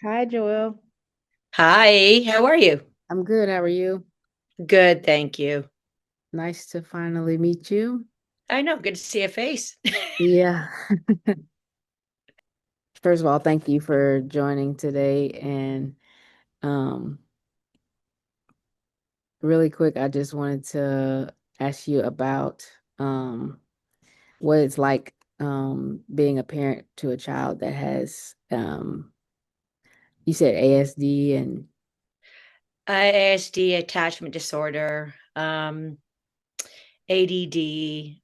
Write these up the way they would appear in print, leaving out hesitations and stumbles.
Hi, Joelle. Hi, how are you? I'm good. How are you? Good, thank you. Nice to finally meet you. I know, good to see a face. Yeah. First of all, thank you for joining today. And um, really quick, I just wanted to ask you about what it's like being a parent to a child that has you said ASD and ASD, attachment disorder, ADD,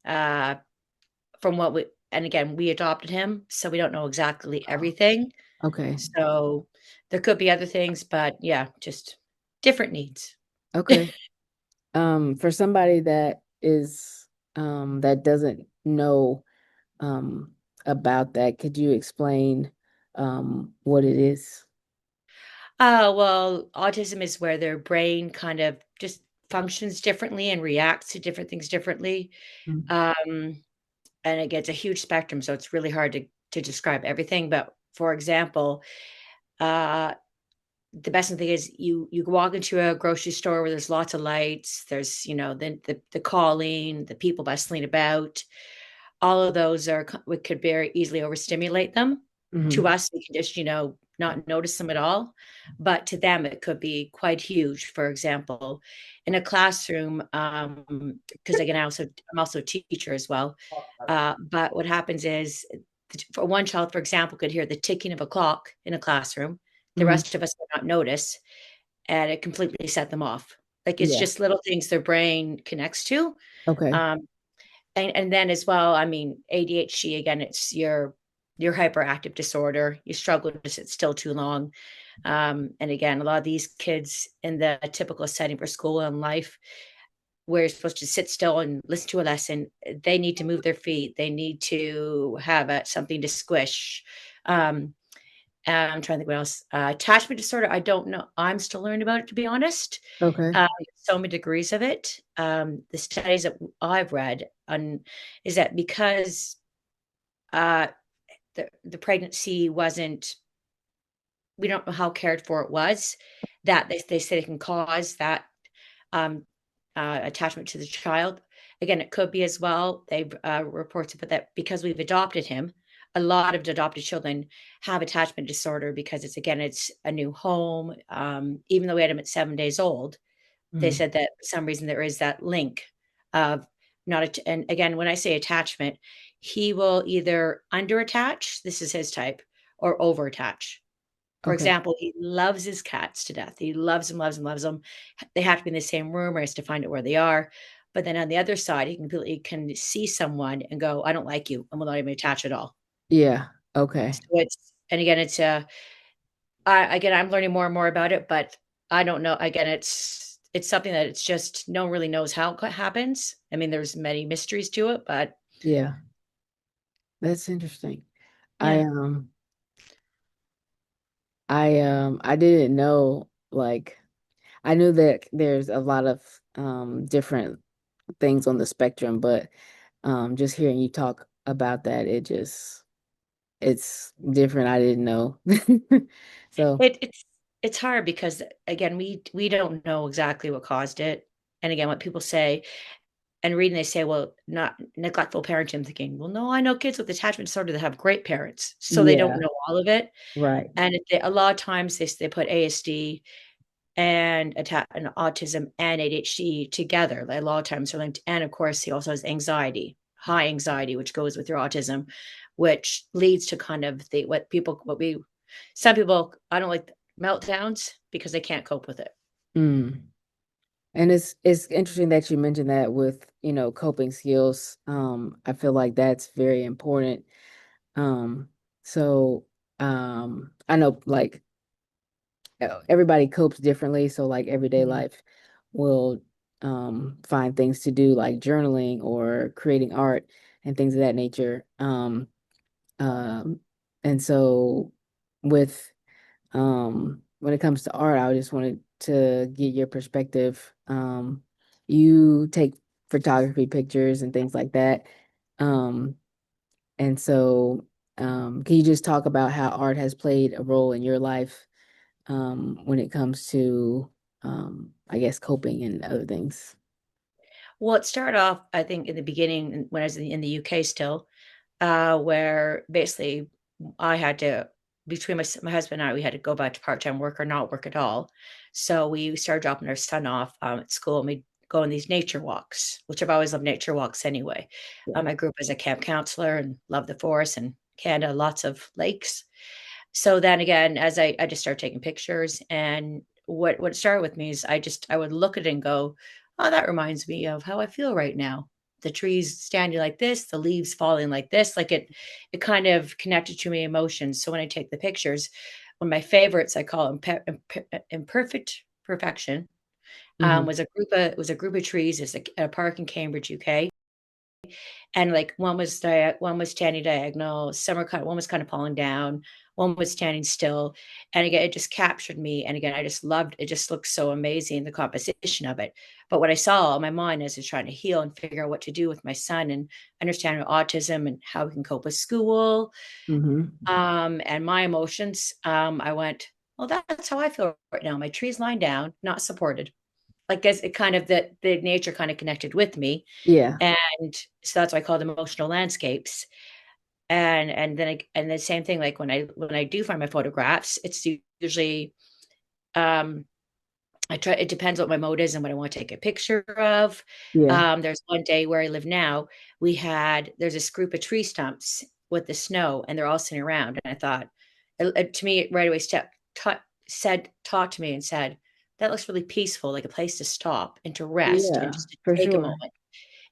from what we, and again, we adopted him, so we don't know exactly oh, everything. okay. So there could be other things, but yeah, just different needs. Okay. For somebody that is that doesn't know um, about that. Could you explain what it is? Well, autism is where their brain kind of just functions differently and reacts to different things differently. Mm. Um, and it gets a huge spectrum, so it's really hard to describe everything. But for example, uh, the best thing is you walk into a grocery store where there's lots of lights. There's the calling, the people bustling about. All of those we could very easily overstimulate them. To Hmm. us, we can just not notice them at all, but to them it could be quite huge. For example, in a classroom, because again, I'm also a teacher as well. But what happens is, for one child, for example, could hear the ticking of a clock in a classroom. The Hmm. rest of us would not notice, and it completely set them off. Like it's Yeah. just little things their brain connects to. Okay. Um, and then as well, I mean, ADHD again, it's your hyperactive disorder. You struggle to sit still too long. And again, a lot of these kids in the typical setting for school and life, where you're supposed to sit still and listen to a lesson, they need to move their feet. They need to have something to squish. Um, I'm trying to think what else. Attachment disorder. I don't know. I'm still learning about it, to be honest. Okay. So many degrees of it. The studies that I've read on is that because uh, the pregnancy wasn't, we don't know how cared for it was, that they say it can cause that um, attachment to the child. Again, it could be as well. They've reports about that because we've adopted him. A lot of adopted children have attachment disorder because it's a new home. Even though we had him at 7 days old, they Mm. said that for some reason there is that link of and again, when I say attachment, he will either under attach, this is his type, or over attach. For Okay. example, he loves his cats to death. He loves them, loves them, loves them. They have to be in the same room or he has to find out where they are. But then on the other side, he completely can see someone and go, I don't like you, and will not even attach at all. Yeah. Okay. So and again, again, I'm learning more and more about it, but I don't know. Again, it's something that it's just no one really knows how it happens. I mean, there's many mysteries to it, but Yeah. That's interesting. I yeah. um I didn't know like I knew that there's a lot of different things on the spectrum, but just hearing you talk about that, it's different. I didn't know. So, It's hard because again, we don't know exactly what caused it. And again, what people say and reading, they say, well, not neglectful parenting. I'm thinking, well, no, I know kids with attachment disorder that have great parents, so they don't yeah, know all of it. right. And a lot of times they put ASD and autism and ADHD together. Like a lot of times they're linked. And of course, he also has anxiety, high anxiety, which goes with your autism, which leads to kind of some people, I don't like meltdowns because they can't cope with it. Mm. And it's interesting that you mentioned that with, coping skills. I feel like that's very important. Um, so I know like everybody copes differently, so like everyday Mhm. life will find things to do like journaling or creating art and things of that nature. Um, and so with when it comes to art, I just wanted to get your perspective. You take photography pictures and things like that. Um, and so Can you just talk about how art has played a role in your life when it comes to, I guess, coping and other things? Well, it started off, I think, in the beginning when I was in the UK still, where basically I had to between my husband and I, we had to go back to part-time work or not work at all. So we started dropping our son off at school, and we'd go on these nature walks, which I've always loved nature walks anyway. Yeah. I grew up as a camp counselor and loved the forest and Canada, lots of lakes. So then again, as I just started taking pictures, and what started with me is I would look at it and go, "Oh, that reminds me of how I feel right now. The trees standing like this, the leaves falling like this." Like it kind of connected to my emotions. So when I take the pictures, one of my favorites, I call imperfect perfection, Hmm. was a group of trees. It's a park in Cambridge, UK, and like one was standing diagonal, one was kind of falling down, one was standing still, and again it just captured me, and again I just loved it. Just looked so amazing, the composition of it. But what I saw in my mind as I was trying to heal and figure out what to do with my son and understand autism and how we can cope with school, Hmm. and my emotions, I went, well, that's how I feel right now. My tree's lying down, not supported. Like as it kind of the nature kind of connected with me, Yeah. and so that's why I call them emotional landscapes. And the same thing, like when I do find my photographs, it's usually um I try it depends what my mode is and what I want to take a picture of. Yeah. There's one day where I live now, there's this group of tree stumps with the snow, and they're all sitting around. And I thought, to me, it right away talked to me and said, that looks really peaceful, like a place to stop and to rest and Yeah, just to for take a sure. moment.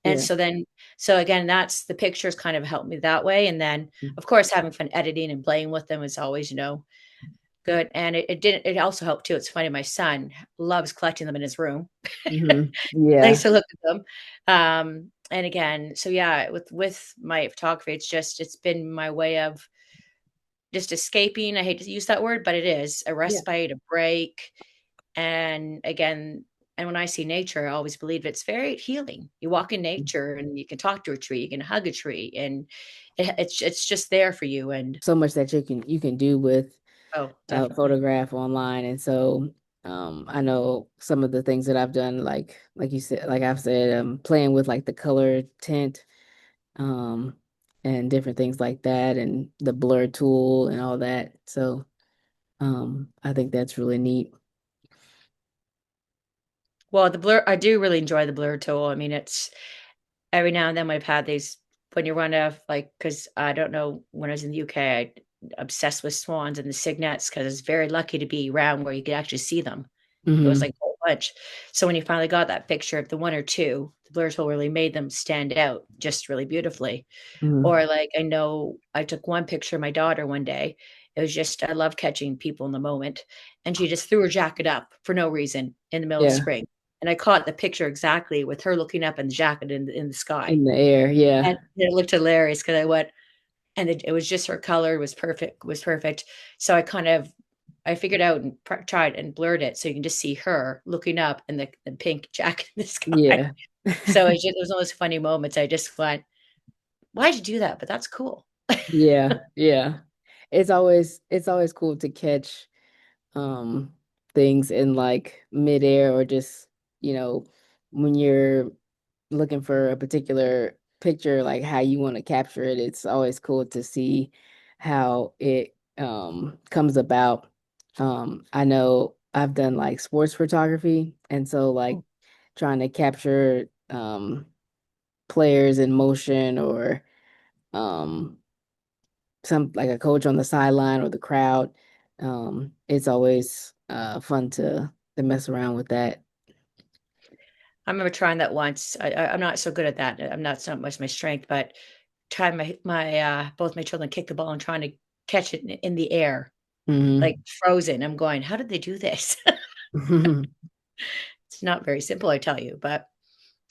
And Yeah. so then, so again, that's the pictures kind of helped me that way. And then, of course, having fun editing and playing with them is always, good. And it didn't, it also helped too. It's funny. My son loves collecting them in his room. Hmm. Likes Yeah. to look at them. And again, so yeah, with my photography, it's been my way of just escaping. I hate to use that word, but it is a Yeah. respite, a break. And again, and when I see nature, I always believe it's very healing. You walk in nature and you can talk to a tree, you can hug a tree, and it's just there for you. And So much that you can do with oh, a definitely. photograph online. And so I know some of the things that I've done, like you said, like I've said, playing with like the color tint, um, and different things like that, and the blur tool and all that. So I think that's really neat. Well, the blur, I do really enjoy the blur tool. I mean, it's every now and then I've had these when you run out of like, because I don't know, when I was in the UK, I obsessed with swans and the cygnets because I was very lucky to be around where you could actually see them. It was like Hmm. a whole bunch. So when you finally got that picture of the one or two, the blur tool really made them stand out just really beautifully. Hmm. Or like I know I took one picture of my daughter one day. It was just I love catching people in the moment. And she just threw her jacket up for no reason in the middle of Yeah, spring. And I caught the picture exactly with her looking up in the jacket in the sky. in the air. Yeah, And it looked hilarious because I went, and it was just her color was perfect, was perfect. So I figured out and tried and blurred it so you can just see her looking up in the pink jacket in the sky. yeah. So it was one of those funny moments. I just went, why'd you do that? But that's cool. Yeah, yeah. It's always cool to catch um things in like midair, or just, you know, when you're looking for a particular picture, like how you want to capture it. It's always cool to see how it comes about. I know I've done like sports photography, and so like trying to capture players in motion, or um some like a coach on the sideline or the crowd. It's always fun to mess around with that. I remember trying that once. I'm not so good at that. I'm not so much my strength, but trying both my children kick the ball and trying to catch it in the air, like Hmm. frozen. I'm going, how did they do this? It's not very simple, I tell you, but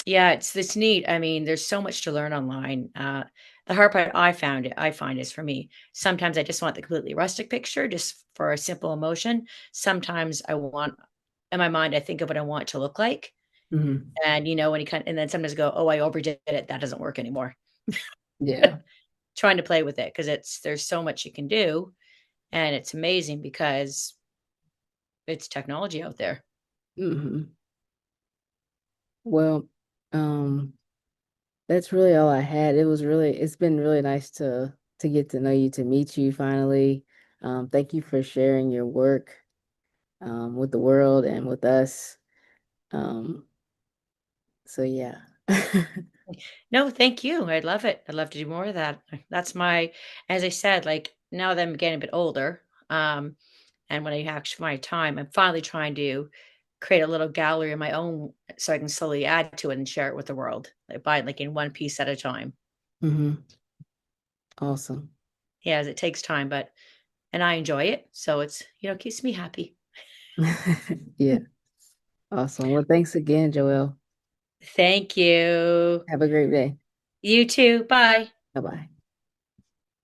yeah, it's neat. I mean, there's so much to learn online. The hard part I find is for me. Sometimes I just want the completely rustic picture, just for a simple emotion. Sometimes I want, in my mind, I think of what I want it to look like, Hmm. and when you kind, and then sometimes go, oh, I overdid it. That doesn't work anymore. Yeah. trying to play with it because there's so much you can do, and it's amazing because it's technology out there. Hmm. Well, um, that's really all I had. It's been really nice to get to know you, to meet you finally. Thank you for sharing your work with the world and with us. Um, so yeah. No, thank you. I'd love it. I'd love to do more of that. That's my, as I said, like now that I'm getting a bit older, and when I actually my time, I'm finally trying to create a little gallery of my own so I can slowly add to it and share it with the world, like buy it like in one piece at a time. Hmm. Awesome. Yeah, it takes time, but and I enjoy it. So it's, keeps me happy. Yeah, awesome. Well, thanks again, Joelle. Thank you. Have a great day. You too. Bye. Bye-bye.